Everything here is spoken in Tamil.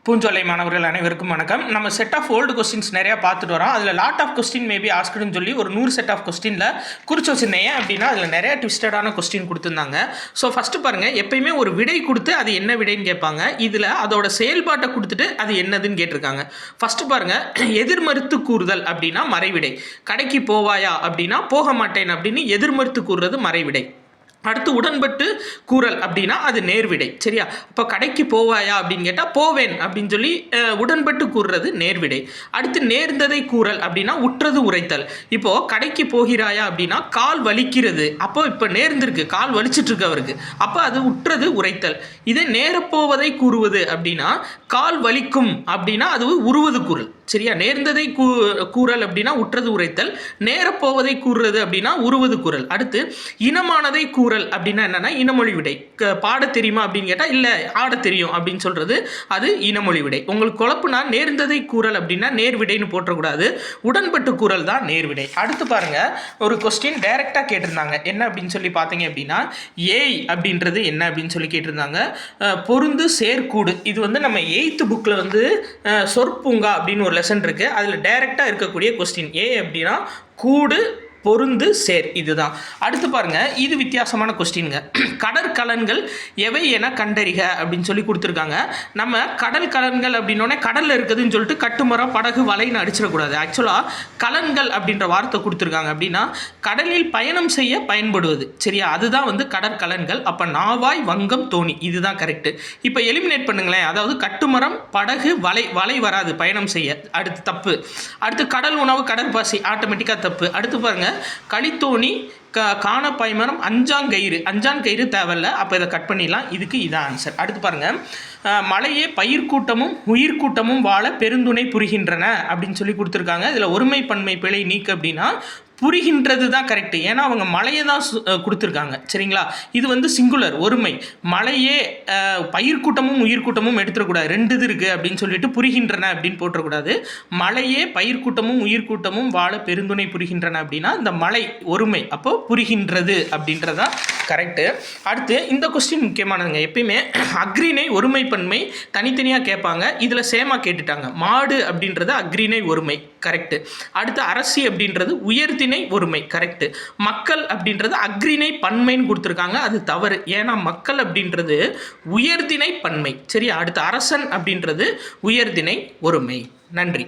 பூஞ்சோலை மாணவர்கள் அனைவருக்கும் வணக்கம். நம்ம செட் ஆஃப் ஓல்டு கொஸ்டின்ஸ் நிறையா பார்த்துட்டு வரோம். அதில் லாட் ஆஃப் கொஸ்டின் மேபி ஆஸ்க்டுன்னு சொல்லி ஒரு 100 செட் ஆஃப் கொஸ்டினில் குறிச்சு வச்சுருந்தேன். அப்படின்னா அதில் நிறையா ட்விஸ்டடான கொஸ்டின் கொடுத்துருந்தாங்க. ஸோ ஃபஸ்ட்டு பாருங்கள், எப்பயுமே ஒரு விடை கொடுத்து அது என்ன விடைன்னு கேட்பாங்க. இதில் அதோட செயல்பாட்டை கொடுத்துட்டு அது என்னதுன்னு கேட்டிருக்காங்க. ஃபஸ்ட்டு பாருங்கள், எதிர்மறுத்து கூறுதல் அப்படின்னா மறைவிடை. கடைக்கு போவாயா அப்படின்னா போக மாட்டேன் அப்படின்னு எதிர்மறுத்து கூறுறது மறைவிடை. அடுத்து உடன்பட்டு கூறல் அப்படின்னா அது நேர்விடை. சரியா? இப்போ கடைக்கு போவாயா அப்படின்னு கேட்டால் போவேன் அப்படின்னு சொல்லி உடன்பட்டு கூறுறது நேர்விடை. அடுத்து நேர்ந்ததை கூறல் அப்படின்னா உற்றது உரைத்தல். இப்போது கடைக்கு போகிறாயா அப்படின்னா கால் வலிக்கிறது, அப்போ இப்போ நேர்ந்திருக்கு, கால் வலிச்சிட்ருக்கு அவருக்கு, அப்போ அது உற்றது உரைத்தல். இதே நேரப்போவதை கூறுவது அப்படின்னா கால் வலிக்கும் அப்படின்னா அது உருவது கூறல். சரியா? நேர்ந்ததை கூறல் அப்படின்னா உற்றது உரைத்தல், நேரப்போவதை கூறுறது அப்படின்னா உருவது கூறல். அடுத்து இனமானதை கூறல் அப்படின்னா என்னன்னா இனமொழி விடை. பாட தெரியுமா அப்படின்னு கேட்டால் இல்லை ஆட தெரியும் அப்படின்னு சொல்றது அது இனமொழி விடை. உங்களுக்கு குழப்புனா நேர்ந்ததை கூறல் அப்படின்னா நேர்விடைன்னு போட்டக்கூடாது, உடன்பட்டு கூறல் தான் நேர்விடை. அடுத்து பாருங்க, ஒரு கொஸ்டின் டைரக்டாக கேட்டிருந்தாங்க. என்ன அப்படின்னு சொல்லி பார்த்தீங்க அப்படின்னா ஏய் அப்படின்றது என்ன அப்படின்னு சொல்லி கேட்டிருந்தாங்க. பொருந்து சேர்க்கூடு. இது வந்து நம்ம 8th புக்கில் வந்து சொற்பூங்கா அப்படின்னு ஒரு லெசன் இருக்குது. அதில் டைரெக்டாக இருக்கக்கூடிய கொஸ்டின். ஏ அப்படின்னா கூடு பொருந்து சேர், இதுதான். அடுத்து பாருங்க, இது வித்தியாசமான கொஸ்டின்ங்க. கடற்கலன்கள் எவை என கண்டறிக அப்படின்னு சொல்லி கொடுத்துருக்காங்க. நம்ம கடல் கலன்கள் அப்படின்னோடனே கடலில் இருக்குதுன்னு சொல்லிட்டு கட்டுமரம் படகு வலைன்னு அடிச்சிடக்கூடாது. ஆக்சுவலாக கலன்கள் அப்படின்ற வார்த்தை கொடுத்துருக்காங்க அப்படின்னா கடலில் பயணம் செய்ய பயன்படுவது. சரியா? அதுதான் வந்து கடற்கலன்கள். அப்போ நாவாய் வங்கம் தோணி, இதுதான் கரெக்டு. இப்போ எலிமினேட் பண்ணுங்களேன். அதாவது கட்டுமரம் படகு வலை, வலை வராது பயணம் செய்ய, அடுத்து தப்பு. அடுத்து கடல் உணவு கடற்பாசி, ஆட்டோமேட்டிக்காக தப்பு. அடுத்து பாருங்க, களித்தோணி காண பாய்மரம் அஞ்சாங்கயிறு தேவையில்ல, அப்போ இதை கட் பண்ணிடலாம். இதுக்கு இதான் ஆன்சர். அடுத்து பாருங்கள், மலையே பயிர்க்கூட்டமும் உயிர்கூட்டமும் வாழ பெருந்துணை புரிகின்றன அப்படின்னு சொல்லி கொடுத்துருக்காங்க. இதில் ஒருமை பன்மை பிழை நீக்கு அப்படின்னா புரிகின்றது தான் கரெக்டு. ஏன்னா அவங்க மலையை தான் கொடுத்துருக்காங்க. சரிங்களா? இது வந்து சிங்குலர், ஒருமை. மலையே பயிர்க்கூட்டமும் உயிர்கூட்டமும் எடுத்துடக்கூடாது, 2 இது இருக்குது அப்படின்னு சொல்லிட்டு புரிகின்றன அப்படின்னு போட்டக்கூடாது. மலையே பயிர்க்கூட்டமும் உயிர்கூட்டமும் வாழ பெருந்துணை புரிகின்றன அப்படின்னா இந்த மலை ஒருமை, அப்போ புரிகின்றது அப்படின்றதான் கரெக்டு. அடுத்து இந்த கொஸ்டின் முக்கியமானதுங்க. எப்பயுமே அக்ரிணை ஒருமைப்பன்மை தனித்தனியாக கேட்பாங்க. இதில் சேமாக கேட்டுட்டாங்க. மாடு அப்படின்றது அக்ரிணை ஒருமை, கரெக்டு. அடுத்து அரசி அப்படின்றது உயர்திணை ஒருமை, கரெக்டு. மக்கள் அப்படின்றது அக்ரிணை பன்மைன்னு கொடுத்துருக்காங்க, அது தவறு. ஏன்னா மக்கள் அப்படின்றது உயர்திணை பன்மை. சரி? அடுத்து அரசன் அப்படின்றது உயர்திணை ஒருமை. நன்றி.